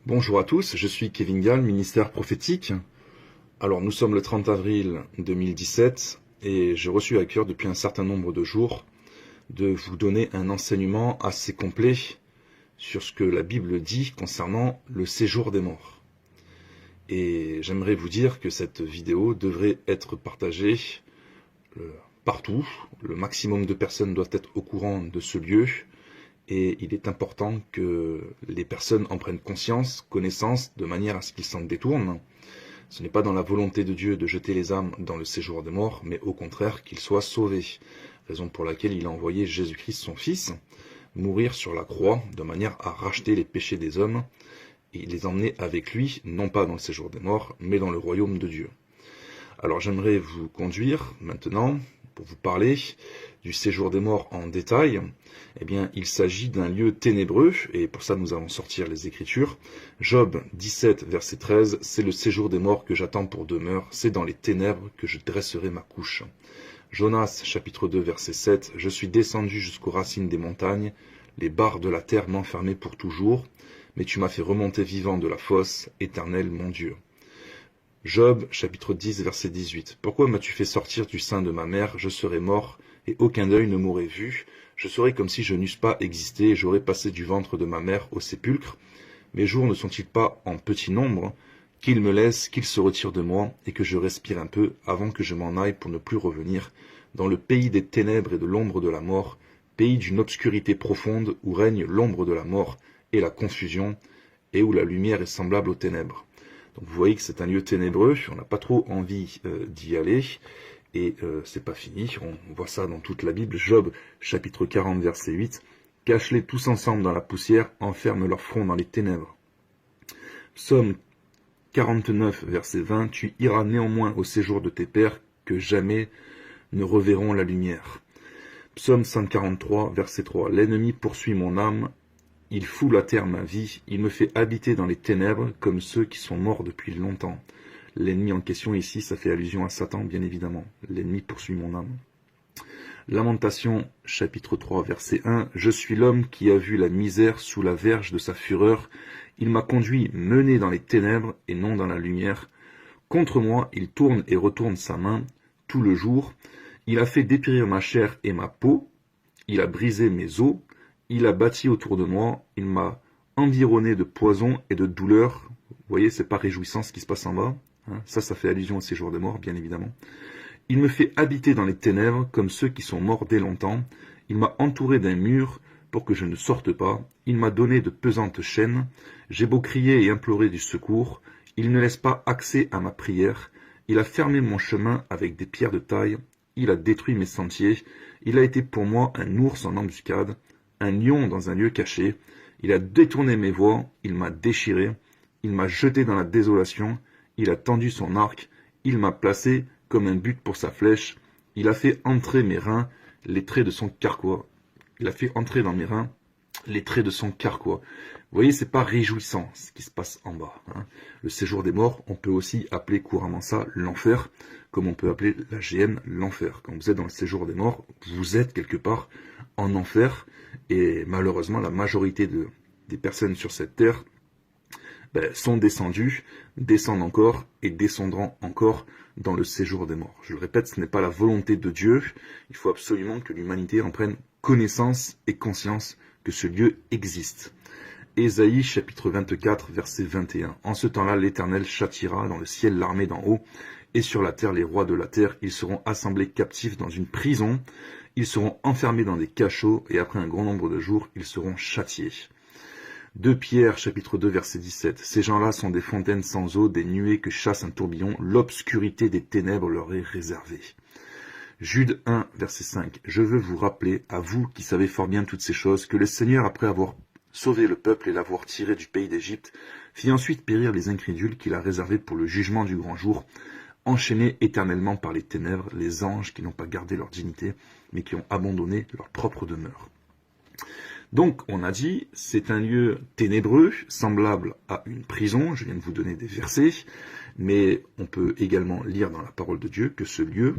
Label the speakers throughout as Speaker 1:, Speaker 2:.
Speaker 1: Bonjour à tous, je suis Kevin Gall, ministère prophétique. Alors nous sommes le 30 avril 2017 et j'ai reçu à cœur depuis un certain nombre de jours de vous donner un enseignement assez complet sur ce que la Bible dit concernant le séjour des morts. Et j'aimerais vous dire que cette vidéo devrait être partagée partout. Le maximum de personnes doivent être au courant de ce lieu. Et il est important que les personnes en prennent conscience, connaissance, de manière à ce qu'ils s'en détournent. Ce n'est pas dans la volonté de Dieu de jeter les âmes dans le séjour des morts, mais au contraire qu'ils soient sauvés. Raison pour laquelle il a envoyé Jésus-Christ, son Fils, mourir sur la croix, de manière à racheter les péchés des hommes, et les emmener avec lui, non pas dans le séjour des morts, mais dans le royaume de Dieu. Alors j'aimerais vous conduire maintenant, pour vous parler du séjour des morts en détail. Eh bien, il s'agit d'un lieu ténébreux, et pour ça nous allons sortir les Écritures. Job 17, verset 13, « C'est le séjour des morts que j'attends pour demeure, c'est dans les ténèbres que je dresserai ma couche. » Jonas, chapitre 2, verset 7, « Je suis descendu jusqu'aux racines des montagnes, les barres de la terre m'enfermaient pour toujours, mais tu m'as fait remonter vivant de la fosse, Éternel mon Dieu. » Job, chapitre 10, verset 18. « Pourquoi m'as-tu fait sortir du sein de ma mère? Je serais mort, et aucun œil ne m'aurait vu. Je serais comme si je n'eusse pas existé, et j'aurais passé du ventre de ma mère au sépulcre. Mes jours ne sont-ils pas en petit nombre? Qu'il me laisse, qu'il se retire de moi, et que je respire un peu, avant que je m'en aille pour ne plus revenir, dans le pays des ténèbres et de l'ombre de la mort, pays d'une obscurité profonde, où règne l'ombre de la mort et la confusion, et où la lumière est semblable aux ténèbres. » Donc vous voyez que c'est un lieu ténébreux, on n'a pas trop envie d'y aller, et c'est pas fini, on voit ça dans toute la Bible. Job, chapitre 40, verset 8, « Cache-les tous ensemble dans la poussière, enferme leur front dans les ténèbres. » Psaume 49, verset 20, « Tu iras néanmoins au séjour de tes pères, que jamais ne reverront la lumière. » Psaume 143, verset 3, « L'ennemi poursuit mon âme, il foule à terre ma vie, il me fait habiter dans les ténèbres comme ceux qui sont morts depuis longtemps. » L'ennemi en question ici, ça fait allusion à Satan, bien évidemment. L'ennemi poursuit mon âme. Lamentation, chapitre 3, verset 1. « Je suis l'homme qui a vu la misère sous la verge de sa fureur. Il m'a conduit mené dans les ténèbres et non dans la lumière. Contre moi, il tourne et retourne sa main tout le jour. Il a fait dépérir ma chair et ma peau. Il a brisé mes os. Il a bâti autour de moi, il m'a environné de poison et de douleur. » Vous voyez, c'est pas réjouissant ce qui se passe en bas. Ça fait allusion au séjour des morts, bien évidemment. « Il me fait habiter dans les ténèbres, comme ceux qui sont morts dès longtemps. Il m'a entouré d'un mur pour que je ne sorte pas. Il m'a donné de pesantes chaînes. J'ai beau crier et implorer du secours. Il ne laisse pas accès à ma prière. Il a fermé mon chemin avec des pierres de taille. Il a détruit mes sentiers. Il a été pour moi un ours en embuscade. Un lion dans un lieu caché, il a détourné mes voies, il m'a déchiré, il m'a jeté dans la désolation, il a tendu son arc, il m'a placé comme un but pour sa flèche, il a fait entrer mes reins les traits de son carquois. Il a fait entrer dans mes reins les traits de son carquois. Vous voyez, c'est pas réjouissant ce qui se passe en bas. Le séjour des morts, on peut aussi appeler couramment ça l'enfer, comme on peut appeler la GN l'enfer. Quand vous êtes dans le séjour des morts, vous êtes quelque part en enfer, et malheureusement la majorité des personnes sur cette terre sont descendues, descendent encore et descendront encore dans le séjour des morts. Je le répète, ce n'est pas la volonté de Dieu, il faut absolument que l'humanité en prenne connaissance et conscience que ce lieu existe. Ésaïe chapitre 24 verset 21. « En ce temps-là, l'Éternel châtiera dans le ciel l'armée d'en haut, et sur la terre les rois de la terre. Ils seront assemblés captifs dans une prison, ils seront enfermés dans des cachots, et après un grand nombre de jours, ils seront châtiés. » 2 Pierre, chapitre 2, verset 17. « Ces gens-là sont des fontaines sans eau, des nuées que chasse un tourbillon, l'obscurité des ténèbres leur est réservée. » Jude 1, verset 5. « Je veux vous rappeler, à vous qui savez fort bien toutes ces choses, que le Seigneur, après avoir sauvé le peuple et l'avoir tiré du pays d'Égypte, fit ensuite périr les incrédules qu'il a réservés pour le jugement du grand jour, enchaînés éternellement par les ténèbres, les anges qui n'ont pas gardé leur dignité, mais qui ont abandonné leur propre demeure. » Donc, on a dit, c'est un lieu ténébreux, semblable à une prison. Je viens de vous donner des versets, mais on peut également lire dans la parole de Dieu que ce lieu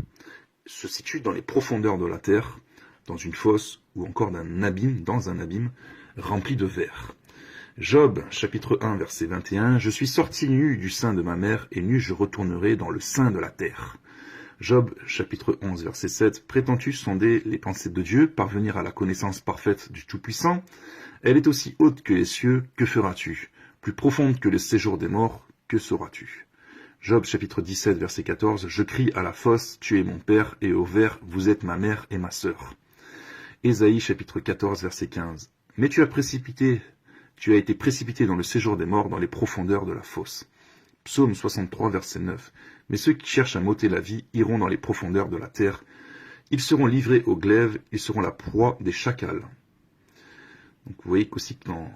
Speaker 1: se situe dans les profondeurs de la terre, dans une fosse ou encore dans un abîme rempli de vers. Job, chapitre 1, verset 21, « Je suis sorti nu du sein de ma mère, et nu je retournerai dans le sein de la terre. » Job, chapitre 11, verset 7, « Prétends-tu sonder les pensées de Dieu, parvenir à la connaissance parfaite du Tout-Puissant? Elle est aussi haute que les cieux, que feras-tu? Plus profonde que le séjour des morts, que sauras-tu? » Job, chapitre 17, verset 14, « Je crie à la fosse, tu es mon père, et au ver, vous êtes ma mère et ma sœur. » Ésaïe, chapitre 14, verset 15, « Mais tu as été précipité dans le séjour des morts, dans les profondeurs de la fosse. » Psaume 63, verset 9, « Mais ceux qui cherchent à m'ôter la vie iront dans les profondeurs de la terre. Ils seront livrés aux glaives, ils seront la proie des chacals. » Donc vous voyez qu'aussi dans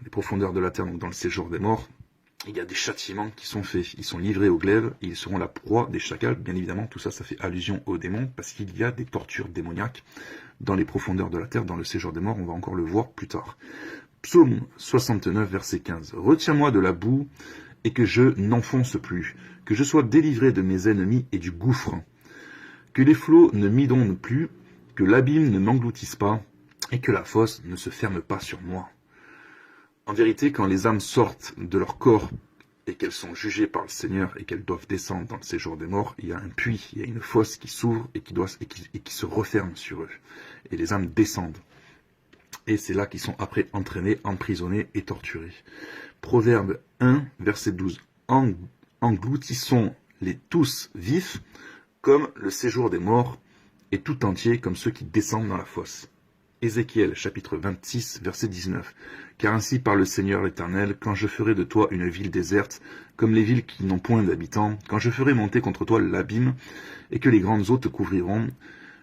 Speaker 1: les profondeurs de la terre, donc dans le séjour des morts, il y a des châtiments qui sont faits. Ils sont livrés aux glaives et ils seront la proie des chacals. Bien évidemment, tout ça, ça fait allusion aux démons parce qu'il y a des tortures démoniaques dans les profondeurs de la terre, dans le séjour des morts. On va encore le voir plus tard. Psaume 69, verset 15. « Retiens-moi de la boue et que je n'enfonce plus, que je sois délivré de mes ennemis et du gouffre, que les flots ne m'inondent plus, que l'abîme ne m'engloutisse pas et que la fosse ne se ferme pas sur moi. » En vérité, quand les âmes sortent de leur corps et qu'elles sont jugées par le Seigneur et qu'elles doivent descendre dans le séjour des morts, il y a un puits, il y a une fosse qui s'ouvre et qui se referme sur eux. Et les âmes descendent. Et c'est là qu'ils sont après entraînés, emprisonnés et torturés. Proverbe 1, verset 12. « Engloutissons-les tous vifs, comme le séjour des morts, et tout entier comme ceux qui descendent dans la fosse. » Ézéchiel, chapitre 26, verset 19. « Car ainsi parle le Seigneur l'Éternel, quand je ferai de toi une ville déserte, comme les villes qui n'ont point d'habitants, quand je ferai monter contre toi l'abîme, et que les grandes eaux te couvriront,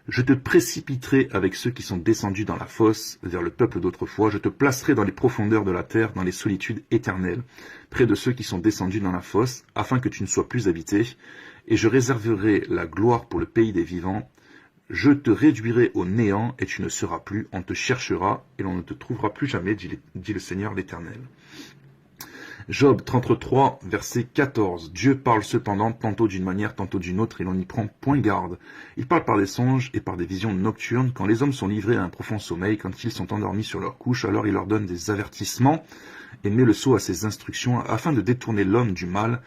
Speaker 1: je te précipiterai avec ceux qui sont descendus dans la fosse, vers le peuple d'autrefois, je te placerai dans les profondeurs de la terre, dans les solitudes éternelles, près de ceux qui sont descendus dans la fosse, afin que tu ne sois plus habité, et je réserverai la gloire pour le pays des vivants. Je te réduirai au néant et tu ne seras plus, on te cherchera et l'on ne te trouvera plus jamais, dit le Seigneur l'Éternel. » Job 33, verset 14. « Dieu parle cependant tantôt d'une manière, tantôt d'une autre, et l'on n'y prend point garde. Il parle par des songes et par des visions nocturnes. Quand les hommes sont livrés à un profond sommeil, quand ils sont endormis sur leur couche, alors il leur donne des avertissements et met le sceau à ses instructions, afin de détourner l'homme du mal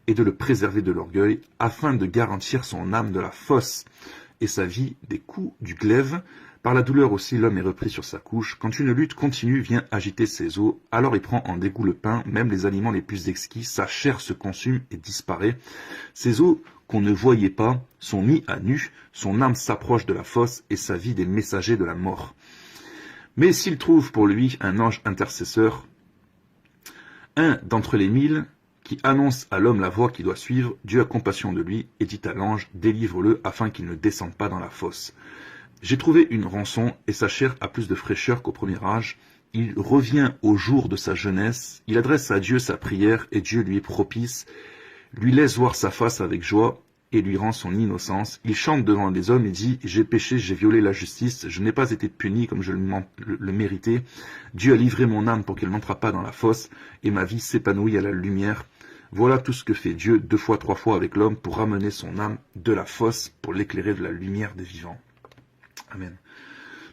Speaker 1: et de le préserver de l'orgueil, afin de garantir son âme de la fosse et sa vie des coups du glaive. Par la douleur aussi l'homme est repris sur sa couche. Quand une lutte continue vient agiter ses os, alors il prend en dégoût le pain, même les aliments les plus exquis, sa chair se consume et disparaît. Ses os qu'on ne voyait pas sont mis à nu, son âme s'approche de la fosse et sa vie des messagers de la mort. Mais s'il trouve pour lui un ange intercesseur, un d'entre les 1000, qui annonce à l'homme la voie qu'il doit suivre, Dieu a compassion de lui et dit à l'ange, délivre-le afin qu'il ne descende pas dans la fosse. J'ai trouvé une rançon et sa chair a plus de fraîcheur qu'au premier âge. Il revient au jour de sa jeunesse, il adresse à Dieu sa prière et Dieu lui est propice, lui laisse voir sa face avec joie et lui rend son innocence. Il chante devant les hommes et dit, j'ai péché, j'ai violé la justice, je n'ai pas été puni comme je le méritais. Dieu a livré mon âme pour qu'elle n'entre pas dans la fosse et ma vie s'épanouit à la lumière. Voilà tout ce que fait Dieu 2 fois, 3 fois avec l'homme pour ramener son âme de la fosse, pour l'éclairer de la lumière des vivants. Amen.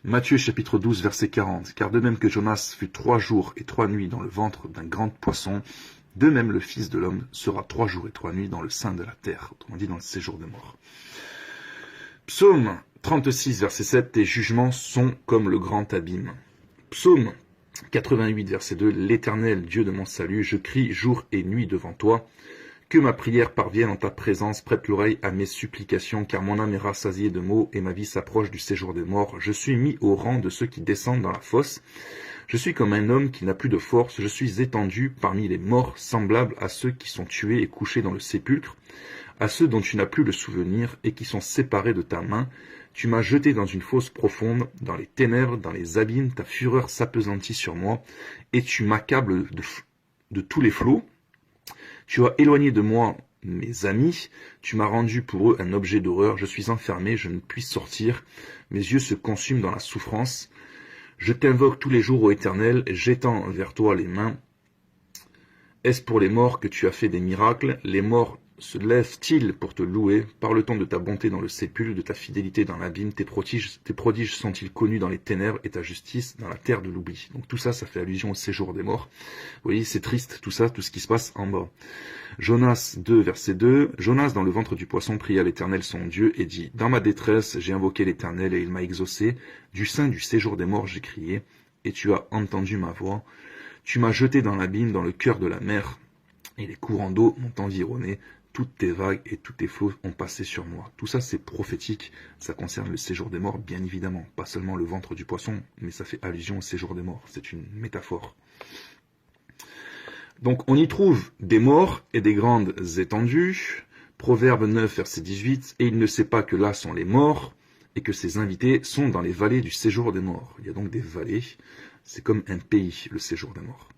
Speaker 1: Matthieu chapitre 12, verset 40. Car de même que Jonas fut 3 jours et 3 nuits dans le ventre d'un grand poisson, de même le Fils de l'homme sera 3 jours et 3 nuits dans le sein de la terre, autrement dit dans le séjour des morts. Psaume 36, verset 7. Tes jugements sont comme le grand abîme. Psaume 88, verset 2. L'Éternel, Dieu de mon salut, je crie jour et nuit devant toi. Que ma prière parvienne en ta présence, prête l'oreille à mes supplications, car mon âme est rassasiée de maux et ma vie s'approche du séjour des morts. Je suis mis au rang de ceux qui descendent dans la fosse. Je suis comme un homme qui n'a plus de force. Je suis étendu parmi les morts, semblable à ceux qui sont tués et couchés dans le sépulcre, à ceux dont tu n'as plus le souvenir et qui sont séparés de ta main. Tu m'as jeté dans une fosse profonde, dans les ténèbres, dans les abîmes. Ta fureur s'appesantit sur moi et tu m'accables de tous les flots. Tu as éloigné de moi mes amis, tu m'as rendu pour eux un objet d'horreur, je suis enfermé, je ne puis sortir, mes yeux se consument dans la souffrance. Je t'invoque tous les jours, ô Éternel, j'étends vers toi les mains. Est-ce pour les morts que tu as fait des miracles? Les morts se lèvent-ils pour te louer? Parle-t-on de ta bonté dans le sépulcre, de ta fidélité dans l'abîme? Tes prodiges sont-ils connus dans les ténèbres et ta justice dans la terre de l'oubli? Donc tout ça, ça fait allusion au séjour des morts. Vous voyez, c'est triste tout ça, tout ce qui se passe en bas. Jonas 2, verset 2. Jonas, dans le ventre du poisson, pria l'Éternel son Dieu et dit: Dans ma détresse, j'ai invoqué l'Éternel et il m'a exaucé. Du sein du séjour des morts, j'ai crié, et tu as entendu ma voix. Tu m'as jeté dans l'abîme, dans le cœur de la mer, et les courants d'eau m'ont environné. Toutes tes vagues et tous tes flots ont passé sur moi. Tout ça, c'est prophétique. Ça concerne le séjour des morts, bien évidemment. Pas seulement le ventre du poisson, mais ça fait allusion au séjour des morts. C'est une métaphore. Donc, on y trouve des morts et des grandes étendues. Proverbe 9, verset 18. Et il ne sait pas que là sont les morts et que ses invités sont dans les vallées du séjour des morts. Il y a donc des vallées. C'est comme un pays, le séjour des morts.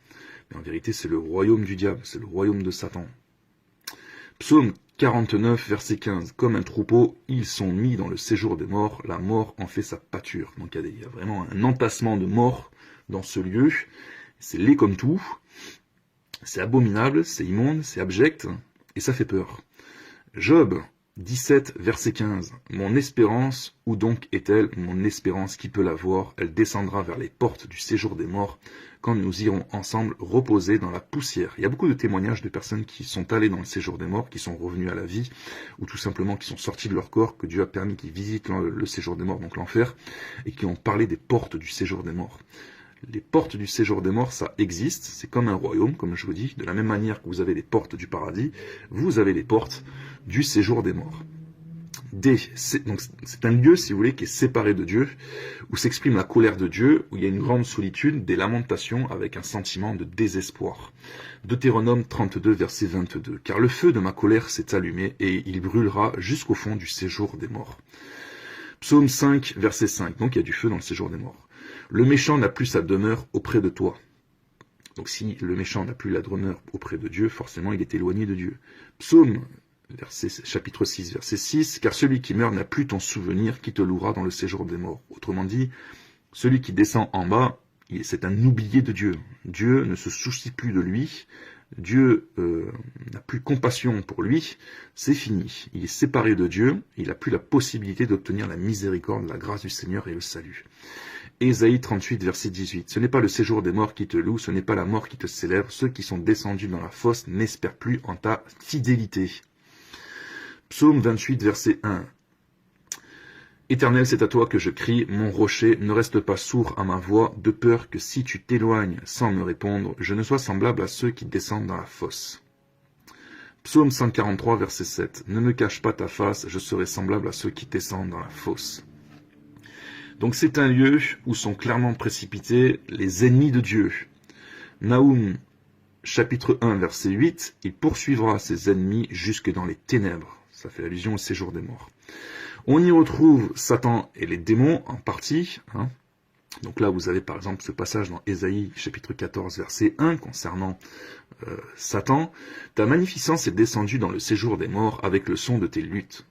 Speaker 1: Mais en vérité, c'est le royaume du diable. C'est le royaume de Satan. Psaume 49, verset 15. Comme un troupeau, ils sont mis dans le séjour des morts. La mort en fait sa pâture. Donc il y a vraiment un entassement de morts dans ce lieu. C'est laid comme tout. C'est abominable, c'est immonde, c'est abject. Et ça fait peur. Job 17, verset 15. Mon espérance, où donc est-elle? Mon espérance, qui peut la voir? Elle descendra vers les portes du séjour des morts, quand nous irons ensemble reposer dans la poussière. Il y a beaucoup de témoignages de personnes qui sont allées dans le séjour des morts, qui sont revenues à la vie, ou tout simplement qui sont sortis de leur corps, que Dieu a permis qu'ils visitent le séjour des morts, donc l'enfer, et qui ont parlé des portes du séjour des morts. Les portes du séjour des morts, ça existe, c'est comme un royaume, comme je vous dis, de la même manière que vous avez les portes du paradis, vous avez les portes du séjour des morts. Donc c'est un lieu, si vous voulez, qui est séparé de Dieu, où s'exprime la colère de Dieu, où il y a une grande solitude, des lamentations avec un sentiment de désespoir. Deutéronome 32, verset 22. Car le feu de ma colère s'est allumé et il brûlera jusqu'au fond du séjour des morts. Psaume 5, verset 5. Donc il y a du feu dans le séjour des morts. Le méchant n'a plus sa demeure auprès de toi. Donc si le méchant n'a plus la demeure auprès de Dieu, forcément il est éloigné de Dieu. Psaume chapitre 6, verset 6, car celui qui meurt n'a plus ton souvenir, qui te louera dans le séjour des morts. Autrement dit, celui qui descend en bas, c'est un oublié de Dieu. Dieu ne se soucie plus de lui, Dieu n'a plus compassion pour lui, c'est fini. Il est séparé de Dieu, il n'a plus la possibilité d'obtenir la miséricorde, la grâce du Seigneur et le salut. Ésaïe 38, verset 18. Ce n'est pas le séjour des morts qui te loue, ce n'est pas la mort qui te célèbre, ceux qui sont descendus dans la fosse n'espèrent plus en ta fidélité. Psaume 28, verset 1. Éternel, c'est à toi que je crie, mon rocher, ne reste pas sourd à ma voix, de peur que si tu t'éloignes sans me répondre, je ne sois semblable à ceux qui descendent dans la fosse. Psaume 143, verset 7. Ne me cache pas ta face, je serai semblable à ceux qui descendent dans la fosse. Donc c'est un lieu où sont clairement précipités les ennemis de Dieu. Naoum, chapitre 1, verset 8, il poursuivra ses ennemis jusque dans les ténèbres. Ça fait allusion au séjour des morts. On y retrouve Satan et les démons en partie. Donc là, vous avez par exemple ce passage dans Ésaïe, chapitre 14, verset 1, concernant Satan. Ta magnificence est descendue dans le séjour des morts avec le son de tes luttes.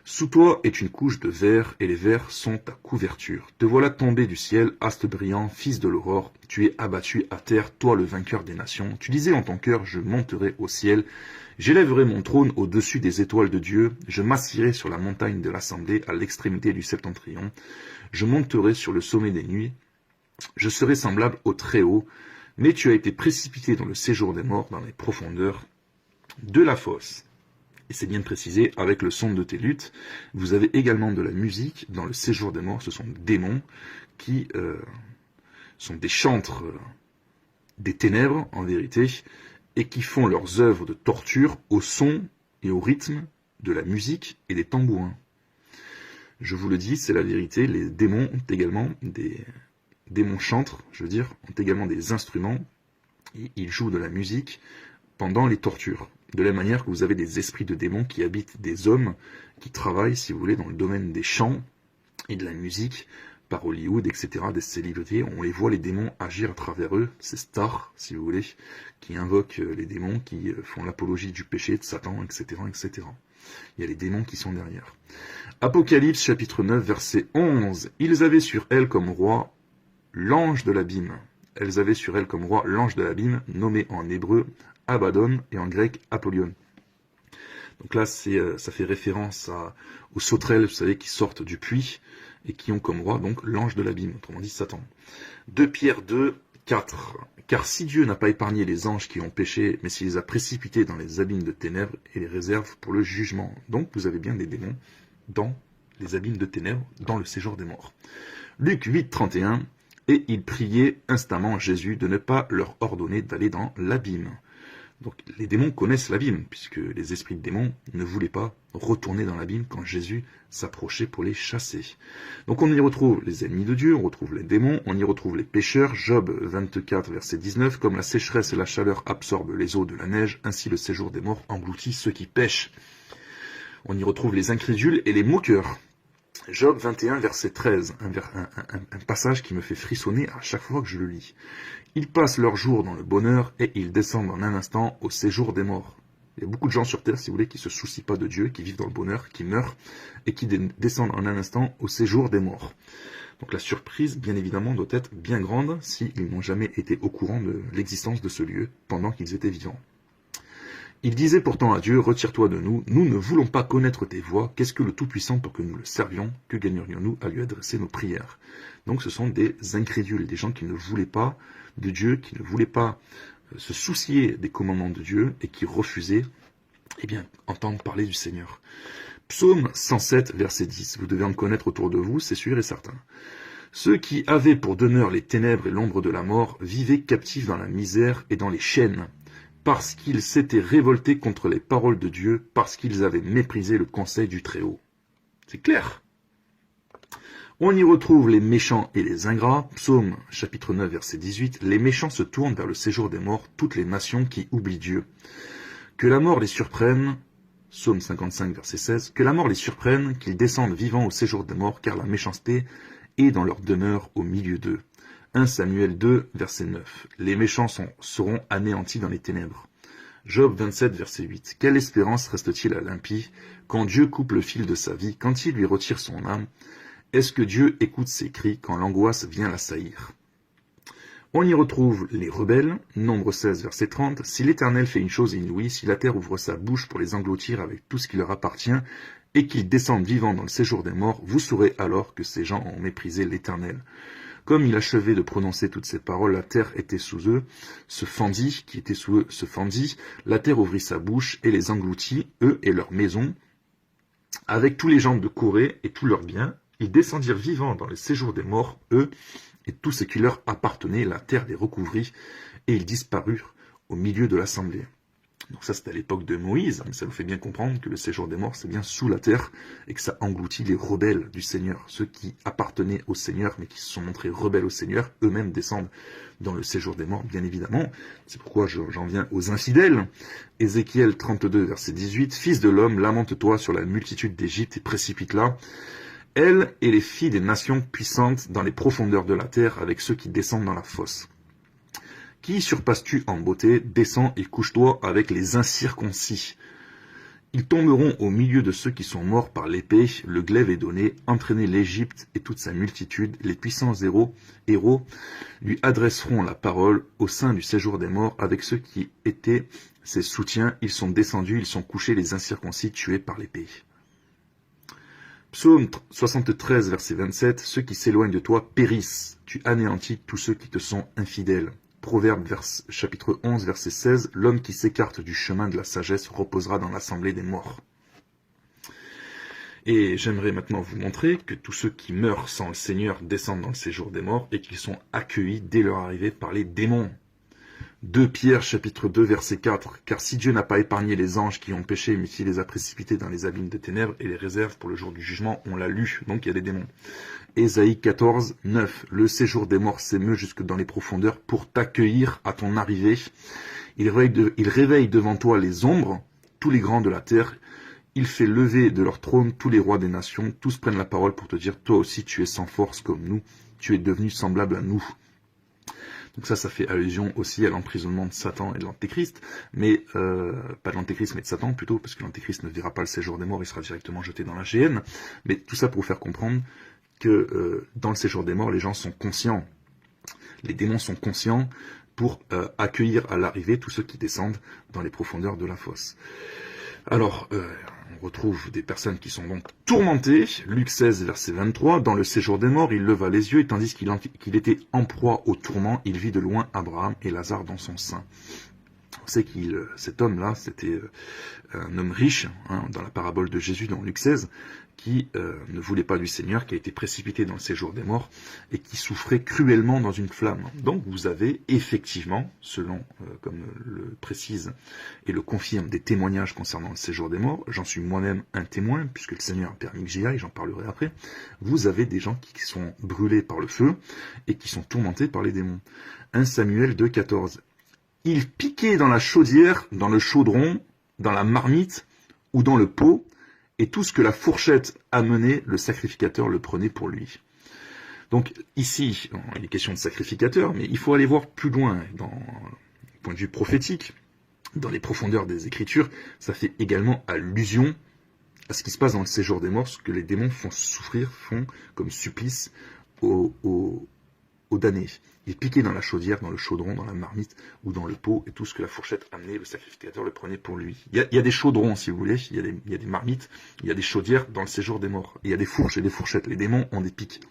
Speaker 1: Sous toi est une couche de verre, et les vers sont ta couverture. Te voilà tombé du ciel, astre brillant, fils de l'aurore. Tu es abattu à terre, toi le vainqueur des nations. Tu disais en ton cœur, je monterai au ciel. J'élèverai mon trône au-dessus des étoiles de Dieu. Je m'assierai sur la montagne de l'assemblée, à l'extrémité du septentrion. Je monterai sur le sommet des nuits. Je serai semblable au Très-Haut. Mais tu as été précipité dans le séjour des morts, dans les profondeurs de la fosse. Et c'est bien précisé, avec le son de tes luttes, vous avez également de la musique dans le séjour des morts. Ce sont des démons qui sont des chantres des ténèbres, en vérité, et qui font leurs œuvres de torture au son et au rythme de la musique et des tambourins. Je vous le dis, c'est la vérité, les démons ont également des démons chantres, ont également des instruments, et ils jouent de la musique pendant les tortures. De la même manière que vous avez des esprits de démons qui habitent des hommes qui travaillent, si vous voulez, dans le domaine des chants et de la musique, par Hollywood, etc., des célébrités. On les voit, les démons, agir à travers eux, ces stars, si vous voulez, qui invoquent les démons, qui font l'apologie du péché, de Satan, etc., etc. Il y a les démons qui sont derrière. Apocalypse, chapitre 9, verset 11. Ils avaient sur elle comme roi l'ange de l'abîme. Elles avaient sur elle comme roi l'ange de l'abîme, nommé en hébreu Abaddon et en grec Apollyon. Donc là, ça fait référence aux sauterelles, vous savez, qui sortent du puits et qui ont comme roi donc l'ange de l'abîme, autrement dit Satan. 2 Pierre 2, 4. Car si Dieu n'a pas épargné les anges qui ont péché, mais s'il les a précipités dans les abîmes de ténèbres et les réserve pour le jugement. Donc vous avez bien des démons dans les abîmes de ténèbres, dans le séjour des morts. Luc 8, 31. Et il priait instamment Jésus de ne pas leur ordonner d'aller dans l'abîme. Donc les démons connaissent l'abîme, puisque les esprits de démons ne voulaient pas retourner dans l'abîme quand Jésus s'approchait pour les chasser. Donc on y retrouve les ennemis de Dieu, on retrouve les démons, on y retrouve les pécheurs. Job 24, verset 19, comme la sécheresse et la chaleur absorbent les eaux de la neige, ainsi le séjour des morts engloutit ceux qui pêchent. On y retrouve les incrédules et les moqueurs. Job 21, verset 13, un passage qui me fait frissonner à chaque fois que je le lis. Ils passent leurs jours dans le bonheur et ils descendent en un instant au séjour des morts. Il y a beaucoup de gens sur Terre, si vous voulez, qui ne se soucient pas de Dieu, qui vivent dans le bonheur, qui meurent et qui descendent en un instant au séjour des morts. Donc la surprise, bien évidemment, doit être bien grande s'ils n'ont jamais été au courant de l'existence de ce lieu pendant qu'ils étaient vivants. Il disait pourtant à Dieu, retire-toi de nous, nous ne voulons pas connaître tes voies, qu'est-ce que le Tout-Puissant pour que nous le servions, que gagnerions-nous à lui adresser nos prières? Donc ce sont des incrédules, des gens qui ne voulaient pas de Dieu, qui ne voulaient pas se soucier des commandements de Dieu et qui refusaient entendre parler du Seigneur. Psaume 107, verset 10, vous devez en connaître autour de vous, c'est sûr et certain. Ceux qui avaient pour demeure les ténèbres et l'ombre de la mort vivaient captifs dans la misère et dans les chaînes, parce qu'ils s'étaient révoltés contre les paroles de Dieu, parce qu'ils avaient méprisé le conseil du Très-Haut. C'est clair. On y retrouve les méchants et les ingrats. Psaume chapitre 9, verset 18. Les méchants se tournent vers le séjour des morts, toutes les nations qui oublient Dieu. Que la mort les surprenne. Psaume 55, verset 16. Que la mort les surprenne, qu'ils descendent vivants au séjour des morts, car la méchanceté est dans leur demeure au milieu d'eux. 1 Samuel 2, verset 9. Les méchants seront anéantis dans les ténèbres. Job 27, verset 8. Quelle espérance reste-t-il à l'impie quand Dieu coupe le fil de sa vie, quand il lui retire son âme? Est-ce que Dieu écoute ses cris quand l'angoisse vient l'assaillir? On y retrouve les rebelles, Nombre 16, verset 30. Si l'Éternel fait une chose inouïe, si la terre ouvre sa bouche pour les engloutir avec tout ce qui leur appartient, et qu'ils descendent vivants dans le séjour des morts, vous saurez alors que ces gens ont méprisé l'Éternel. Comme il achevait de prononcer toutes ces paroles, la terre était sous eux, qui était sous eux se fendit, la terre ouvrit sa bouche et les engloutit, eux et leurs maisons, avec tous les gens de Corée et tous leurs biens. Ils descendirent vivants dans les séjours des morts, eux et tout ce qui leur appartenait, la terre les recouvrit, et ils disparurent au milieu de l'assemblée. Donc ça, c'est à l'époque de Moïse, mais ça nous fait bien comprendre que le séjour des morts, c'est bien sous la terre, et que ça engloutit les rebelles du Seigneur. Ceux qui appartenaient au Seigneur, mais qui se sont montrés rebelles au Seigneur, eux-mêmes descendent dans le séjour des morts, bien évidemment. C'est pourquoi j'en viens aux infidèles. Ézéchiel 32, verset 18, « Fils de l'homme, lamente-toi sur la multitude d'Égypte et précipite-la. Elle et les filles des nations puissantes dans les profondeurs de la terre, avec ceux qui descendent dans la fosse. Qui surpasses-tu en beauté? Descends et couche-toi avec les incirconcis. Ils tomberont au milieu de ceux qui sont morts par l'épée, le glaive est donné, entraîner l'Égypte et toute sa multitude, les puissants héros lui adresseront la parole au sein du séjour des morts avec ceux qui étaient ses soutiens, ils sont descendus, ils sont couchés, les incirconcis tués par l'épée. Psaume 73, verset 27, ceux qui s'éloignent de toi périssent, tu anéantis tous ceux qui te sont infidèles. Proverbe chapitre 11, verset 16, l'homme qui s'écarte du chemin de la sagesse reposera dans l'assemblée des morts. Et j'aimerais maintenant vous montrer que tous ceux qui meurent sans le Seigneur descendent dans le séjour des morts et qu'ils sont accueillis dès leur arrivée par les démons. 2 Pierre chapitre 2, verset 4, car si Dieu n'a pas épargné les anges qui ont péché, mais s'il les a précipités dans les abîmes des ténèbres et les réserve pour le jour du jugement, on l'a lu, donc il y a des démons. Ésaïe 14, 9, le séjour des morts s'émeut jusque dans les profondeurs pour t'accueillir à ton arrivée. Il réveille devant toi les ombres, tous les grands de la terre. Il fait lever de leur trône tous les rois des nations. Tous prennent la parole pour te dire, toi aussi tu es sans force comme nous. Tu es devenu semblable à nous. Donc ça fait allusion aussi à l'emprisonnement de Satan et de l'Antéchrist, mais pas de l'Antéchrist, mais de Satan plutôt, parce que l'Antéchrist ne verra pas le séjour des morts, il sera directement jeté dans la géhenne. Mais tout ça pour vous faire comprendre que dans le séjour des morts, les gens sont conscients, les démons sont conscients pour accueillir à l'arrivée tous ceux qui descendent dans les profondeurs de la fosse. Alors, on retrouve des personnes qui sont donc tourmentées. Luc 16, verset 23. Dans le séjour des morts, il leva les yeux, et tandis qu'il était en proie au tourment, il vit de loin Abraham et Lazare dans son sein. On sait que cet homme-là, c'était un homme riche, hein, dans la parabole de Jésus dans Luc 16, qui ne voulait pas du Seigneur, qui a été précipité dans le séjour des morts, et qui souffrait cruellement dans une flamme. Donc vous avez effectivement, selon, comme le précise et le confirme, des témoignages concernant le séjour des morts. J'en suis moi-même un témoin, puisque le Seigneur a permis que j'y aille, j'en parlerai après. Vous avez des gens qui sont brûlés par le feu, et qui sont tourmentés par les démons. 1 Samuel 2, 14. Il piquait dans la chaudière, dans le chaudron, dans la marmite ou dans le pot, et tout ce que la fourchette amenait, le sacrificateur le prenait pour lui. Donc ici, il est question de sacrificateur, mais il faut aller voir plus loin, dans le point de vue prophétique, dans les profondeurs des Écritures, ça fait également allusion à ce qui se passe dans le séjour des morts, ce que les démons font souffrir, font comme supplice aux damnés. Il piquait dans la chaudière, dans le chaudron, dans la marmite ou dans le pot, et tout ce que la fourchette amenait, le sacrificateur le prenait pour lui. Il y a des chaudrons, si vous voulez, il y a des marmites, il y a des chaudières dans le séjour des morts. Il y a des fourches et des fourchettes. Les démons ont des pics.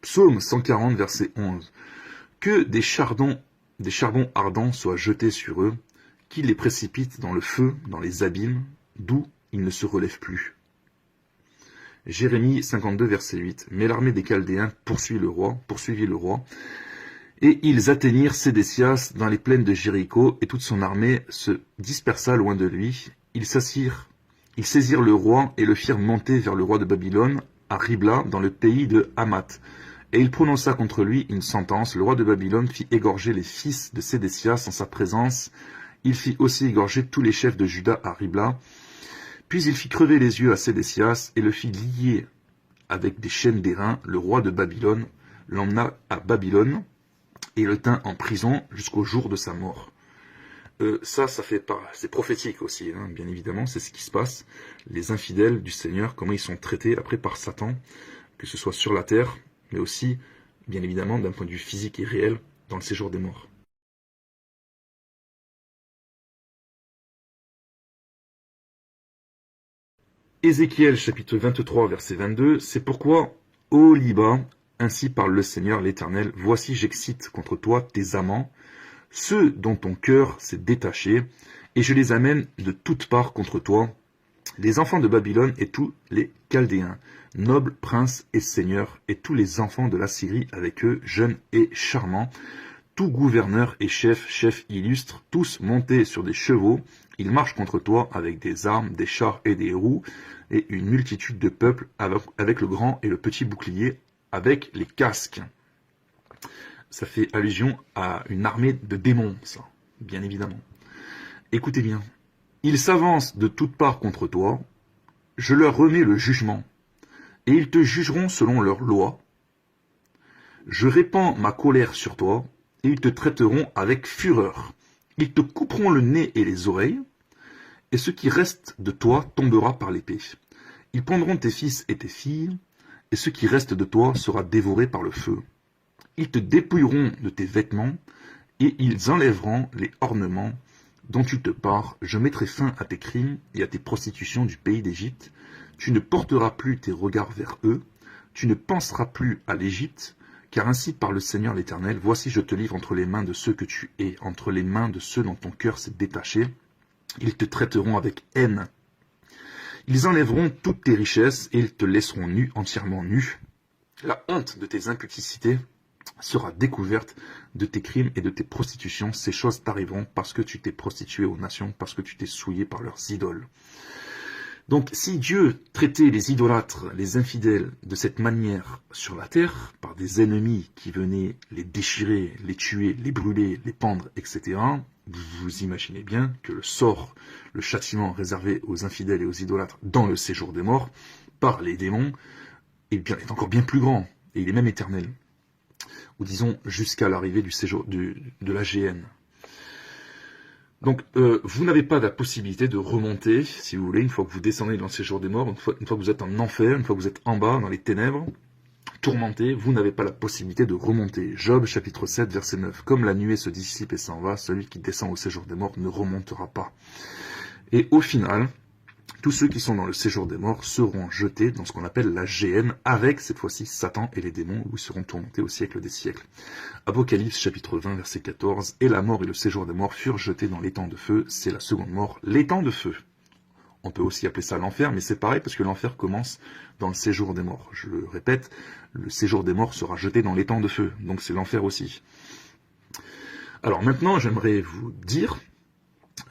Speaker 1: Psaume 140, verset 11. Que des charbons ardents soient jetés sur eux, qu'ils les précipitent dans le feu, dans les abîmes, d'où ils ne se relèvent plus. Jérémie 52, verset 8. Mais l'armée des Chaldéens poursuivit le roi, et ils atteignirent Sédécias dans les plaines de Jéricho, et toute son armée se dispersa loin de lui. Ils saisirent le roi et le firent monter vers le roi de Babylone, à Ribla, dans le pays de Hamath. Et il prononça contre lui une sentence. Le roi de Babylone fit égorger les fils de Sédécias en sa présence. Il fit aussi égorger tous les chefs de Juda à Ribla. Puis il fit crever les yeux à Sédécias et le fit lier avec des chaînes d'airain. Le roi de Babylone l'emmena à Babylone et le tint en prison jusqu'au jour de sa mort. C'est prophétique aussi, hein, bien évidemment, c'est ce qui se passe. Les infidèles du Seigneur, comment ils sont traités après par Satan, que ce soit sur la terre, mais aussi, bien évidemment, d'un point de vue physique et réel, dans le séjour des morts. Ézéchiel chapitre 23 verset 22, c'est pourquoi, ô Liba, ainsi parle le Seigneur l'Éternel, voici j'excite contre toi tes amants, ceux dont ton cœur s'est détaché, et je les amène de toutes parts contre toi, les enfants de Babylone et tous les Chaldéens, nobles, princes et seigneurs, et tous les enfants de l'Assyrie avec eux, jeunes et charmants, tout gouverneur et chefs illustres, tous montés sur des chevaux, ils marchent contre toi avec des armes, des chars et des roues, et une multitude de peuples avec le grand et le petit bouclier, avec les casques. Ça fait allusion à une armée de démons, ça, bien évidemment. Écoutez bien. Ils s'avancent de toutes parts contre toi, je leur remets le jugement, et ils te jugeront selon leurs lois. Je répands ma colère sur toi, et ils te traiteront avec fureur. Ils te couperont le nez et les oreilles, et ce qui reste de toi tombera par l'épée. Ils prendront tes fils et tes filles, et ce qui reste de toi sera dévoré par le feu. Ils te dépouilleront de tes vêtements, et ils enlèveront les ornements dont tu te pares. Je mettrai fin à tes crimes et à tes prostitutions du pays d'Égypte. Tu ne porteras plus tes regards vers eux, tu ne penseras plus à l'Égypte, car ainsi parle le Seigneur l'Éternel, voici je te livre entre les mains de ceux que tu es, entre les mains de ceux dont ton cœur s'est détaché. Ils te traiteront avec haine. Ils enlèveront toutes tes richesses et ils te laisseront nu, entièrement nu. La honte de tes impudicités sera découverte, de tes crimes et de tes prostitutions. Ces choses t'arriveront parce que tu t'es prostitué aux nations, parce que tu t'es souillé par leurs idoles. Donc, si Dieu traitait les idolâtres, les infidèles, de cette manière sur la terre, par des ennemis qui venaient les déchirer, les tuer, les brûler, les pendre, etc., vous imaginez bien que le sort, le châtiment réservé aux infidèles et aux idolâtres dans le séjour des morts, par les démons, est encore bien plus grand, et il est même éternel. Ou disons, jusqu'à l'arrivée du séjour de la GN. Donc, vous n'avez pas la possibilité de remonter, si vous voulez, une fois que vous descendez dans le séjour des morts, une fois que vous êtes en enfer, une fois que vous êtes en bas, dans les ténèbres, tourmenté, vous n'avez pas la possibilité de remonter. Job, chapitre 7, verset 9. Comme la nuée se dissipe et s'en va, celui qui descend au séjour des morts ne remontera pas. Et au final, tous ceux qui sont dans le séjour des morts seront jetés dans ce qu'on appelle la géhenne, avec cette fois-ci Satan et les démons, où ils seront tourmentés au siècle des siècles. Apocalypse chapitre 20 verset 14, et la mort et le séjour des morts furent jetés dans l'étang de feu, c'est la seconde mort, l'étang de feu. On peut aussi appeler ça l'enfer, mais c'est pareil parce que l'enfer commence dans le séjour des morts. Je le répète, le séjour des morts sera jeté dans l'étang de feu, donc c'est l'enfer aussi. Alors maintenant, j'aimerais vous dire,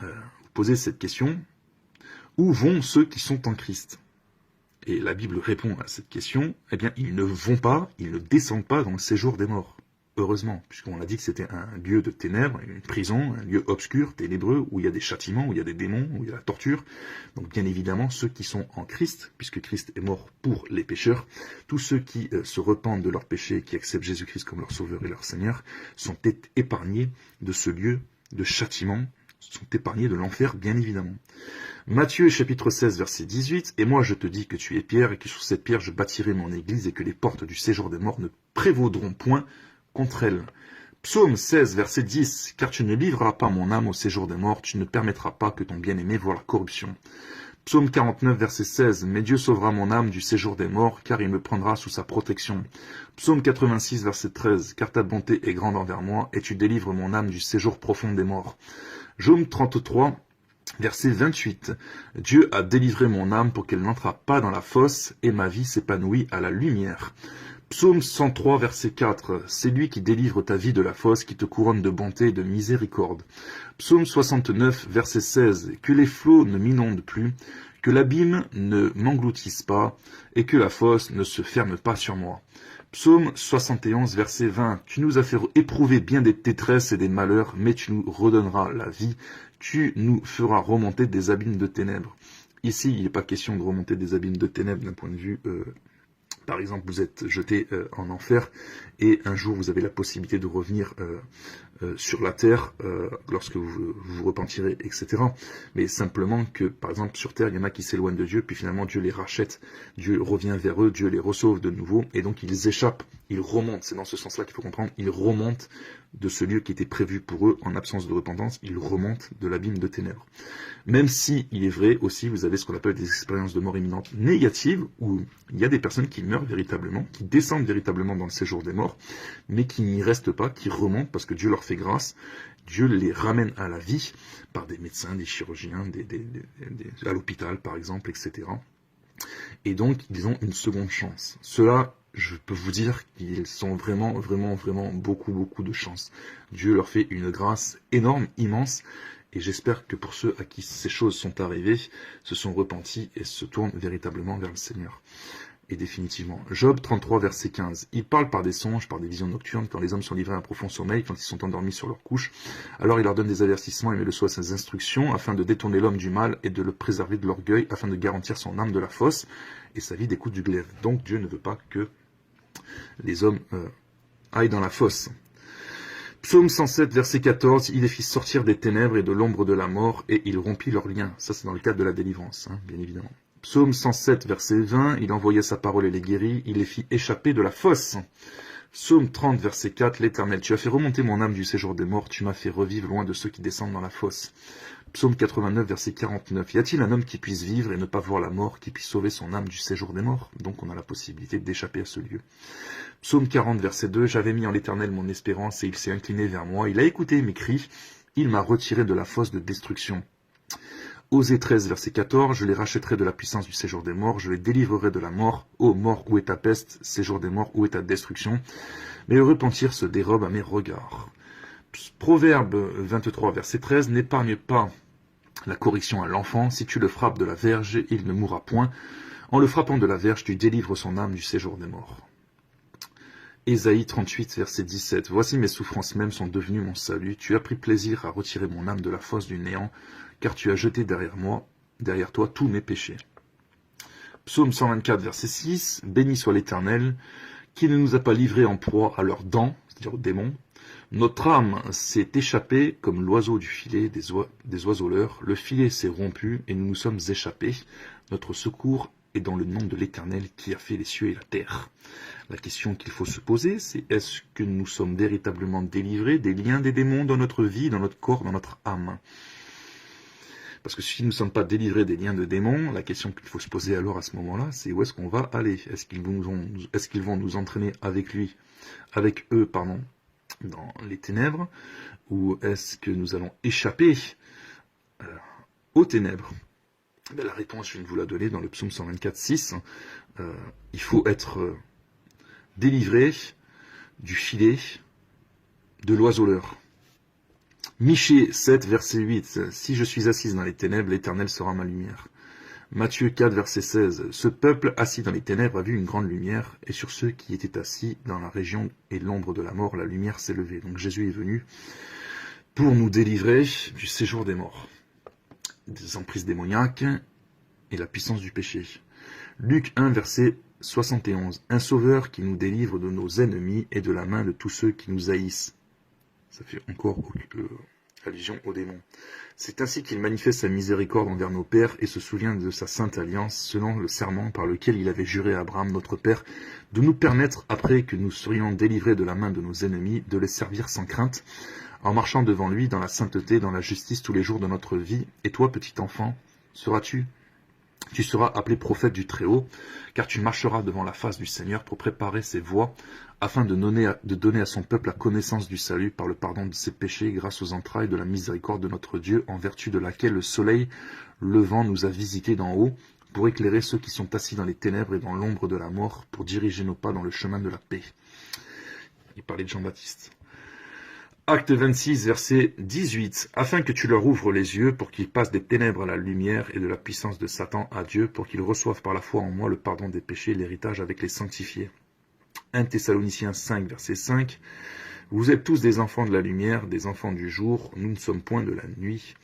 Speaker 1: vous poser cette question, où vont ceux qui sont en Christ? Et la Bible répond à cette question, eh bien, ils ne vont pas, ils ne descendent pas dans le séjour des morts. Heureusement, puisqu'on a dit que c'était un lieu de ténèbres, une prison, un lieu obscur, ténébreux, où il y a des châtiments, où il y a des démons, où il y a la torture. Donc bien évidemment, ceux qui sont en Christ, puisque Christ est mort pour les pécheurs, tous ceux qui se repentent de leurs péchés, qui acceptent Jésus-Christ comme leur sauveur et leur Seigneur, sont épargnés de ce lieu de châtiment, sont épargnés de l'enfer, bien évidemment. Matthieu chapitre 16 verset 18, « Et moi je te dis que tu es Pierre, et que sur cette pierre je bâtirai mon église, et que les portes du séjour des morts ne prévaudront point contre elle. » Psaume 16 verset 10, « Car tu ne livreras pas mon âme au séjour des morts, tu ne permettras pas que ton bien-aimé voie la corruption. » Psaume 49 verset 16, « Mais Dieu sauvera mon âme du séjour des morts, car il me prendra sous sa protection. » Psaume 86 verset 13, « Car ta bonté est grande envers moi, et tu délivres mon âme du séjour profond des morts. » Psaume 33 verset 28, « Dieu a délivré mon âme pour qu'elle n'entrât pas dans la fosse, et ma vie s'épanouit à la lumière. » Psaume 103, verset 4, « C'est lui qui délivre ta vie de la fosse, qui te couronne de bonté et de miséricorde. » Psaume 69, verset 16, « Que les flots ne m'inondent plus, que l'abîme ne m'engloutisse pas, et que la fosse ne se ferme pas sur moi. » Psaume 71, verset 20, « Tu nous as fait éprouver bien des détresses et des malheurs, mais tu nous redonneras la vie, tu nous feras remonter des abîmes de ténèbres. » Ici, il n'est pas question de remonter des abîmes de ténèbres d'un point de vue... Par exemple, vous êtes jeté en enfer et un jour vous avez la possibilité de revenir sur la terre lorsque vous vous repentirez, etc. Mais simplement que, par exemple, sur terre, il y en a qui s'éloignent de Dieu, puis finalement Dieu les rachète, Dieu revient vers eux, Dieu les ressauve de nouveau, et donc ils échappent, ils remontent, c'est dans ce sens-là qu'il faut comprendre, ils remontent de ce lieu qui était prévu pour eux en absence de repentance, ils remontent de l'abîme de ténèbres. Même si, il est vrai aussi, vous avez ce qu'on appelle des expériences de mort imminente négatives, où il y a des personnes qui meurent véritablement, qui descendent véritablement dans le séjour des morts, mais qui n'y restent pas, qui remontent parce que Dieu leur fait grâce, Dieu les ramène à la vie par des médecins, des chirurgiens, à l'hôpital par exemple, etc. Et donc, ils ont une seconde chance. Cela, je peux vous dire qu'ils sont vraiment beaucoup de chance. Dieu leur fait une grâce énorme, immense, et j'espère que pour ceux à qui ces choses sont arrivées, se sont repentis et se tournent véritablement vers le Seigneur. Et définitivement. Job 33, verset 15. Il parle par des songes, par des visions nocturnes, quand les hommes sont livrés à un profond sommeil, quand ils sont endormis sur leur couche. Alors il leur donne des avertissements et met le sceau à ses instructions, afin de détourner l'homme du mal et de le préserver de l'orgueil, afin de garantir son âme de la fosse et sa vie des coups du glaive. Donc Dieu ne veut pas que les hommes aillent dans la fosse. Psaume 107, verset 14, « Il les fit sortir des ténèbres et de l'ombre de la mort, et il rompit leurs liens. » Ça, c'est dans le cadre de la délivrance, bien évidemment. Psaume 107, verset 20, « Il envoya sa parole et les guérit, il les fit échapper de la fosse. » Psaume 30, verset 4, « L'Éternel, tu as fait remonter mon âme du séjour des morts, tu m'as fait revivre loin de ceux qui descendent dans la fosse. » Psaume 89, verset 49, « Y a-t-il un homme qui puisse vivre et ne pas voir la mort, qui puisse sauver son âme du séjour des morts ?» Donc on a la possibilité d'échapper à ce lieu. Psaume 40, verset 2, « J'avais mis en l'Éternel mon espérance, et il s'est incliné vers moi. Il a écouté mes cris, il m'a retiré de la fosse de destruction. » Osée 13, verset 14, « Je les rachèterai de la puissance du séjour des morts, je les délivrerai de la mort. Ô mort, où est ta peste? Séjour des morts, où est ta destruction? Mais le repentir se dérobe à mes regards. » Proverbe 23, verset 13, « N'épargne pas la correction à l'enfant, si tu le frappes de la verge, il ne mourra point. En le frappant de la verge, tu délivres son âme du séjour des morts. » Ésaïe 38, verset 17, « Voici mes souffrances mêmes sont devenues mon salut. Tu as pris plaisir à retirer mon âme de la fosse du néant, car tu as jeté derrière toi tous mes péchés. » Psaume 124, verset 6, « Béni soit l'Éternel, qui ne nous a pas livrés en proie à leurs dents, c'est-à-dire aux démons. Notre âme s'est échappée comme l'oiseau du filet des oiseleurs. Le filet s'est rompu et nous nous sommes échappés. Notre secours est dans le nom de l'Éternel qui a fait les cieux et la terre. » La question qu'il faut se poser, c'est est-ce que nous sommes véritablement délivrés des liens des démons dans notre vie, dans notre corps, dans notre âme? Parce que si nous ne sommes pas délivrés des liens de démons, la question qu'il faut se poser alors à ce moment-là, c'est où est-ce qu'on va aller? Est-ce qu'ils vont nous entraîner avec eux, dans les ténèbres, ou est-ce que nous allons échapper aux ténèbres? La réponse, je viens de vous la donner dans le psaume 124, 6. Il faut être délivré du filet de l'oiseleur. Michée 7, verset 8. Si je suis assise dans les ténèbres, l'Éternel sera ma lumière. Matthieu 4, verset 16. Ce peuple assis dans les ténèbres a vu une grande lumière, et sur ceux qui étaient assis dans la région et l'ombre de la mort, la lumière s'est levée. Donc Jésus est venu pour nous délivrer du séjour des morts, des emprises démoniaques et la puissance du péché. Luc 1, verset 71. Un sauveur qui nous délivre de nos ennemis et de la main de tous ceux qui nous haïssent. Ça fait encore allusion aux démons. C'est ainsi qu'il manifeste sa miséricorde envers nos pères et se souvient de sa sainte alliance, selon le serment par lequel il avait juré à Abraham, notre père, de nous permettre, après que nous serions délivrés de la main de nos ennemis, de les servir sans crainte, en marchant devant lui dans la sainteté, dans la justice tous les jours de notre vie. Et toi, petit enfant, tu seras appelé prophète du Très-Haut, car tu marcheras devant la face du Seigneur pour préparer ses voies, afin de donner à son peuple la connaissance du salut par le pardon de ses péchés, grâce aux entrailles de la miséricorde de notre Dieu, en vertu de laquelle le soleil levant nous a visités d'en haut, pour éclairer ceux qui sont assis dans les ténèbres et dans l'ombre de la mort, pour diriger nos pas dans le chemin de la paix. Il parlait de Jean-Baptiste. Acte 26, verset 18. Afin que tu leur ouvres les yeux pour qu'ils passent des ténèbres à la lumière et de la puissance de Satan à Dieu, pour qu'ils reçoivent par la foi en moi le pardon des péchés et l'héritage avec les sanctifiés. 1 Thessaloniciens 5, verset 5. Vous êtes tous des enfants de la lumière, des enfants du jour. Nous ne sommes point de la nuit,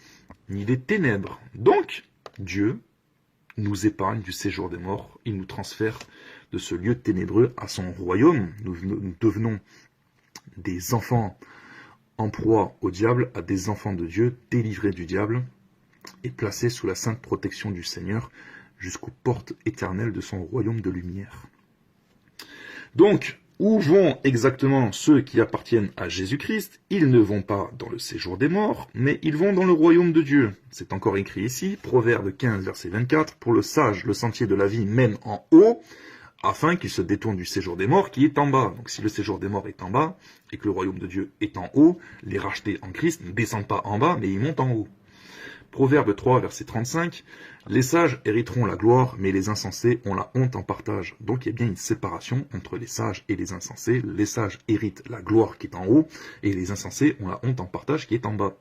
Speaker 1: ni des ténèbres. Donc, Dieu nous épargne du séjour des morts. Il nous transfère de ce lieu ténébreux à son royaume. Nous devenons des enfants en proie au diable, à des enfants de Dieu, délivrés du diable et placés sous la sainte protection du Seigneur jusqu'aux portes éternelles de son royaume de lumière. Donc, où vont exactement ceux qui appartiennent à Jésus-Christ? Ils ne vont pas dans le séjour des morts, mais ils vont dans le royaume de Dieu. C'est encore écrit ici, Proverbe 15, verset 24, « Pour le sage, le sentier de la vie mène en haut, afin qu'il se détourne du séjour des morts qui est en bas. » Donc si le séjour des morts est en bas, et que le royaume de Dieu est en haut, les rachetés en Christ ne descendent pas en bas, mais ils montent en haut. Proverbe 3, verset 35, « Les sages hériteront la gloire, mais les insensés ont la honte en partage. » Donc il y a bien une séparation entre les sages et les insensés. Les sages héritent la gloire qui est en haut, et les insensés ont la honte en partage qui est en bas.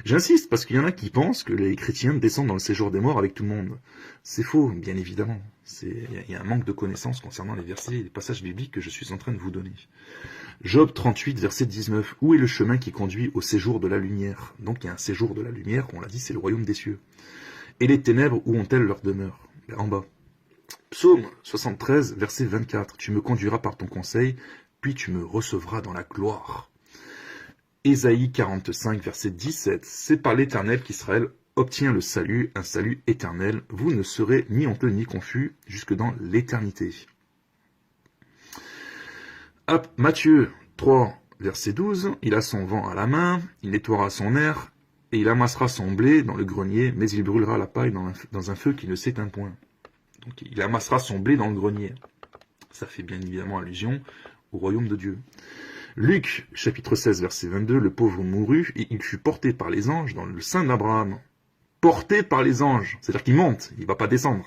Speaker 1: J'insiste parce qu'il y en a qui pensent que les chrétiens descendent dans le séjour des morts avec tout le monde. C'est faux, bien évidemment. Il y a un manque de connaissances concernant les versets et les passages bibliques que je suis en train de vous donner. Job 38, verset 19. Où est le chemin qui conduit au séjour de la lumière? Donc il y a un séjour de la lumière, on l'a dit, c'est le royaume des cieux. Et les ténèbres, où ont-elles leur demeure? En bas. Psaume 73, verset 24. Tu me conduiras par ton conseil, puis tu me recevras dans la gloire. Ésaïe 45, verset 17. C'est par l'Éternel qu'Israël obtient le salut, un salut éternel. Vous ne serez ni honteux ni confus jusque dans l'éternité. Matthieu 3, verset 12. Il a son vent à la main, il nettoiera son air, et il amassera son blé dans le grenier, mais il brûlera la paille dans un feu qui ne s'éteint point. Donc il amassera son blé dans le grenier. Ça fait bien évidemment allusion au royaume de Dieu. Luc, chapitre 16, verset 22, le pauvre mourut, et il fut porté par les anges dans le sein d'Abraham. Porté par les anges, c'est-à-dire qu'il monte, il ne va pas descendre.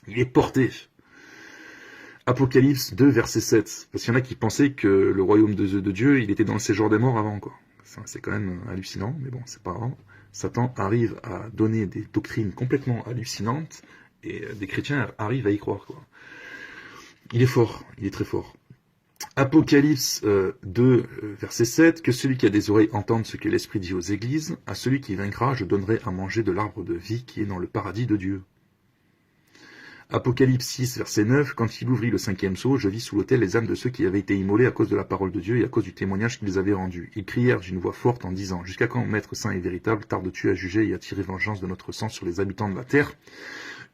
Speaker 1: Il est porté. Apocalypse 2, verset 7, parce qu'il y en a qui pensaient que le royaume de Dieu, il était dans le séjour des morts avant, quoi. C'est quand même hallucinant, mais bon, c'est pas grave. Satan arrive à donner des doctrines complètement hallucinantes, et des chrétiens arrivent à y croire, quoi. Il est fort, il est très fort. Apocalypse 2, verset 7, que celui qui a des oreilles entende ce que l'Esprit dit aux églises, à celui qui vaincra, je donnerai à manger de l'arbre de vie qui est dans le paradis de Dieu. Apocalypse 6, verset 9, quand il ouvrit le 5e sceau, je vis sous l'autel les âmes de ceux qui avaient été immolés à cause de la parole de Dieu et à cause du témoignage qu'ils avaient rendu. Ils crièrent d'une voix forte en disant, jusqu'à quand, Maître saint et véritable, tardes-tu à juger et à tirer vengeance de notre sang sur les habitants de la terre?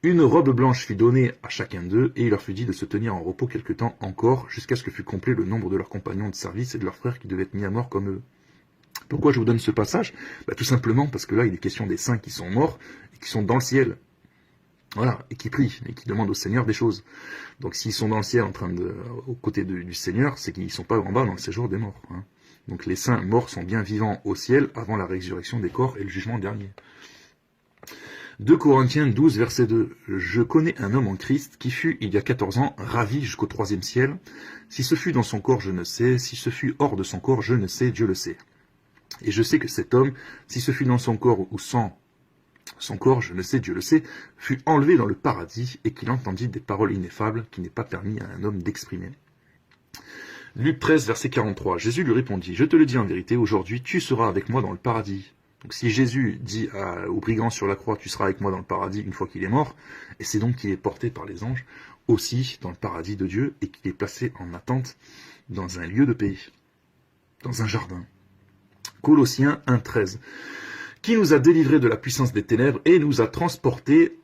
Speaker 1: Une robe blanche fut donnée à chacun d'eux, et il leur fut dit de se tenir en repos quelque temps encore, jusqu'à ce que fût complet le nombre de leurs compagnons de service et de leurs frères qui devaient être mis à mort comme eux. Pourquoi je vous donne ce passage? Tout simplement parce que là, il est question des saints qui sont morts et qui sont dans le ciel. Voilà, et qui prient, et qui demandent au Seigneur des choses. Donc s'ils sont dans le ciel aux côtés du Seigneur, c'est qu'ils ne sont pas en bas dans le séjour des morts. Hein. Donc les saints morts sont bien vivants au ciel avant la résurrection des corps et le jugement dernier. 2 Corinthiens 12, verset 2. Je connais un homme en Christ qui fut, il y a 14 ans, ravi jusqu'au 3e ciel. Si ce fut dans son corps, je ne sais. Si ce fut hors de son corps, je ne sais. Dieu le sait. Et je sais que cet homme, si ce fut dans son corps ou sans son corps, je ne sais, Dieu le sait, fut enlevé dans le paradis et qu'il entendit des paroles ineffables qui n'est pas permis à un homme d'exprimer. Luc 13, verset 43. Jésus lui répondit, je te le dis en vérité, aujourd'hui tu seras avec moi dans le paradis. Donc si Jésus dit au brigand sur la croix, tu seras avec moi dans le paradis une fois qu'il est mort, et c'est donc qu'il est porté par les anges aussi dans le paradis de Dieu et qu'il est placé en attente dans un lieu de paix, dans un jardin. Colossiens 1, 13. Qui nous a délivrés de la puissance des ténèbres et nous a transportés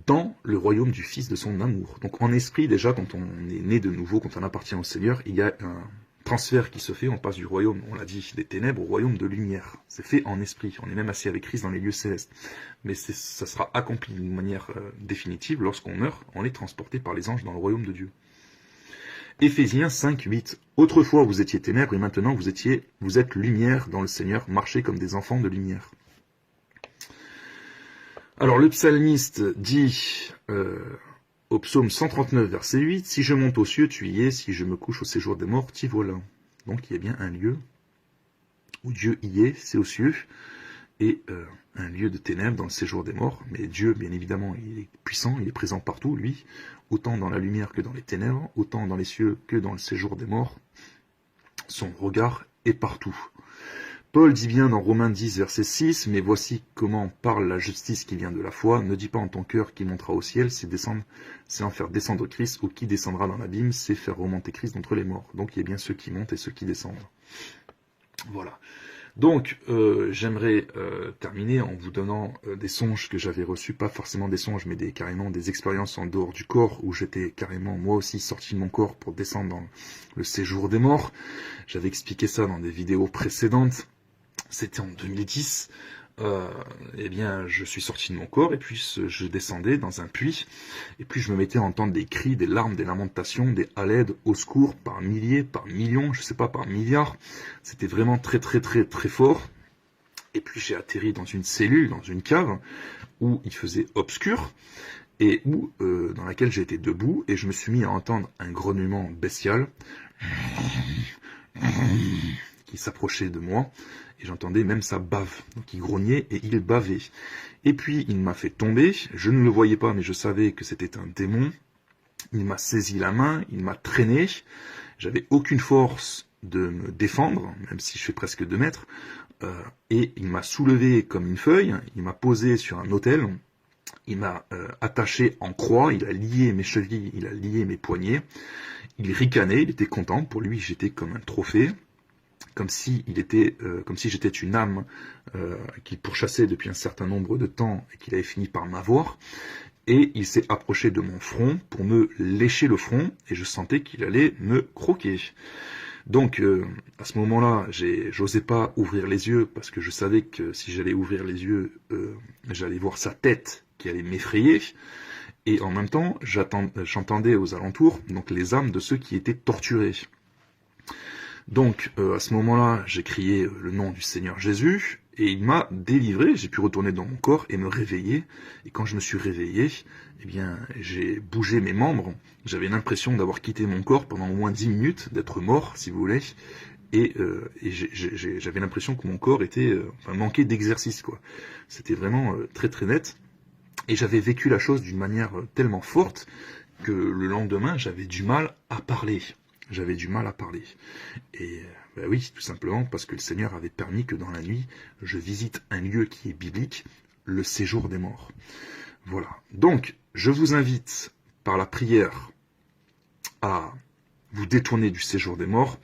Speaker 1: dans le royaume du Fils de son amour. Donc en esprit, déjà, quand on est né de nouveau, quand on appartient au Seigneur, il y a un transfert qui se fait, on passe du royaume, on l'a dit, des ténèbres au royaume de lumière. C'est fait en esprit, on est même assis avec Christ dans les lieux célestes. Mais ça sera accompli d'une manière définitive, lorsqu'on meurt, on est transporté par les anges dans le royaume de Dieu. Éphésiens 5, 8. Autrefois vous étiez ténèbres et maintenant vous êtes lumière dans le Seigneur, marchez comme des enfants de lumière. Alors le psalmiste dit au psaume 139, verset 8, « Si je monte aux cieux, tu y es, si je me couche au séjour des morts, t'y voilà. » Donc il y a bien un lieu où Dieu y est, c'est aux cieux, et un lieu de ténèbres dans le séjour des morts. Mais Dieu, bien évidemment, il est puissant, il est présent partout, lui, autant dans la lumière que dans les ténèbres, autant dans les cieux que dans le séjour des morts. Son regard est partout. Paul dit bien dans Romains 10, verset 6, « Mais voici comment parle la justice qui vient de la foi. Ne dis pas en ton cœur qui montera au ciel, c'est en faire descendre Christ, ou qui descendra dans l'abîme, c'est faire remonter Christ d'entre les morts. » Donc il y a bien ceux qui montent et ceux qui descendent. Voilà. Donc j'aimerais terminer en vous donnant des songes que j'avais reçus, pas forcément des songes, mais carrément des expériences en dehors du corps, où j'étais carrément moi aussi sorti de mon corps pour descendre dans le séjour des morts. J'avais expliqué ça dans des vidéos précédentes. C'était en 2010, eh bien, je suis sorti de mon corps et puis je descendais dans un puits et puis je me mettais à entendre des cris, des larmes, des lamentations, des à l'aide, au secours, par milliers, par millions, je sais pas, par milliards. C'était vraiment très très très très fort. Et puis j'ai atterri dans une cellule, dans une cave où il faisait obscur et dans laquelle j'étais debout et je me suis mis à entendre un grognement bestial qui s'approchait de moi. Et j'entendais même sa bave. Donc il grognait et il bavait. Et puis il m'a fait tomber. Je ne le voyais pas, mais je savais que c'était un démon. Il m'a saisi la main, il m'a traîné. J'avais aucune force de me défendre, même si je fais presque 2 mètres. Et il m'a soulevé comme une feuille. Il m'a posé sur un autel. Il m'a attaché en croix. Il a lié mes chevilles, il a lié mes poignets. Il ricanait, il était content. Pour lui, j'étais comme un trophée. Comme si j'étais une âme qu'il pourchassait depuis un certain nombre de temps et qu'il avait fini par m'avoir. Et il s'est approché de mon front pour me lécher le front et je sentais qu'il allait me croquer. Donc à ce moment-là, j'osais pas ouvrir les yeux parce que je savais que si j'allais ouvrir les yeux, j'allais voir sa tête qui allait m'effrayer. Et en même temps, j'entendais aux alentours donc les âmes de ceux qui étaient torturés. Donc, à ce moment-là, j'ai crié le nom du Seigneur Jésus, et il m'a délivré, j'ai pu retourner dans mon corps et me réveiller, et quand je me suis réveillé, eh bien, j'ai bougé mes membres, j'avais l'impression d'avoir quitté mon corps pendant au moins 10 minutes, d'être mort, si vous voulez, et j'avais l'impression que mon corps manquait d'exercice, quoi. C'était vraiment très très net, et j'avais vécu la chose d'une manière tellement forte, que le lendemain, j'avais du mal à parler. J'avais du mal à parler. Et oui, tout simplement parce que le Seigneur avait permis que dans la nuit, je visite un lieu qui est biblique, le séjour des morts. Voilà. Donc, je vous invite par la prière à vous détourner du séjour des morts,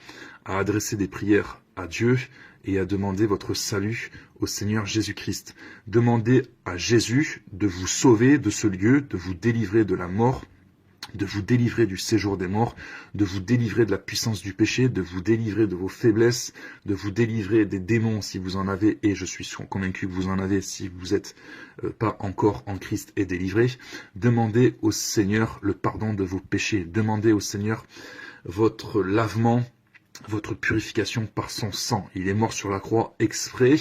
Speaker 1: à adresser des prières à Dieu et à demander votre salut au Seigneur Jésus-Christ. Demandez à Jésus de vous sauver de ce lieu, de vous délivrer de la mort, de vous délivrer du séjour des morts, de vous délivrer de la puissance du péché, de vous délivrer de vos faiblesses, de vous délivrer des démons si vous en avez, et je suis convaincu que vous en avez si vous n'êtes pas encore en Christ et délivré. Demandez au Seigneur le pardon de vos péchés, demandez au Seigneur votre lavement, votre purification par son sang. Il est mort sur la croix exprès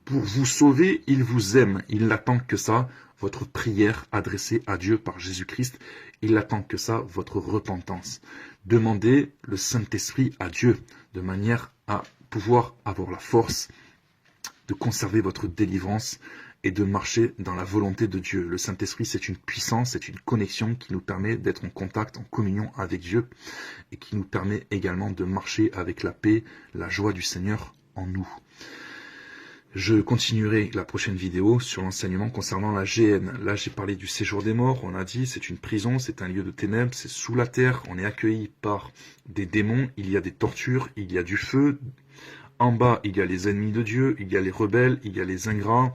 Speaker 1: pour vous sauver, il vous aime, il n'attend que ça, votre prière adressée à Dieu par Jésus-Christ, il attend que ça, votre repentance. Demandez le Saint-Esprit à Dieu, de manière à pouvoir avoir la force de conserver votre délivrance et de marcher dans la volonté de Dieu. Le Saint-Esprit, c'est une puissance, c'est une connexion qui nous permet d'être en contact, en communion avec Dieu, et qui nous permet également de marcher avec la paix, la joie du Seigneur en nous. Je continuerai la prochaine vidéo sur l'enseignement concernant la GN. Là, j'ai parlé du séjour des morts. On a dit, c'est une prison, c'est un lieu de ténèbres, c'est sous la terre. On est accueilli par des démons. Il y a des tortures, il y a du feu. En bas, il y a les ennemis de Dieu, il y a les rebelles, il y a les ingrats,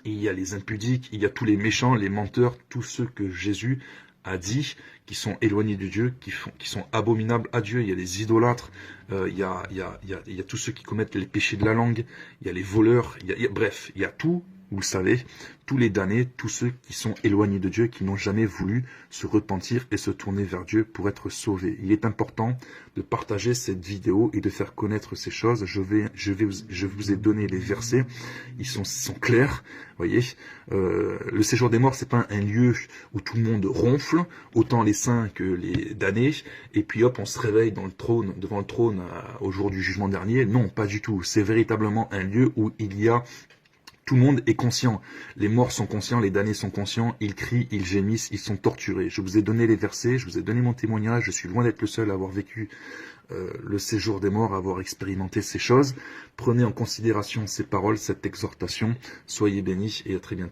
Speaker 1: il y a les impudiques, il y a tous les méchants, les menteurs, tous ceux que Jésus a dit, qui sont éloignés de Dieu, qui sont abominables à Dieu. Il y a les idolâtres, il y a tous ceux qui commettent les péchés de la langue, il y a les voleurs, bref, il y a tout, vous le savez, tous les damnés, tous ceux qui sont éloignés de Dieu, qui n'ont jamais voulu se repentir et se tourner vers Dieu pour être sauvés. Il est important de partager cette vidéo et de faire connaître ces choses. Je vous ai donné les versets, ils sont clairs, voyez. Le séjour des morts, c'est pas un lieu où tout le monde ronfle, autant les saints que les damnés, et puis hop, on se réveille devant le trône au jour du jugement dernier. Non, pas du tout. C'est véritablement un lieu où il y a tout le monde est conscient. Les morts sont conscients, les damnés sont conscients, ils crient, ils gémissent, ils sont torturés. Je vous ai donné les versets, je vous ai donné mon témoignage, je suis loin d'être le seul à avoir vécu le séjour des morts, à avoir expérimenté ces choses. Prenez en considération ces paroles, cette exhortation. Soyez bénis et à très bientôt.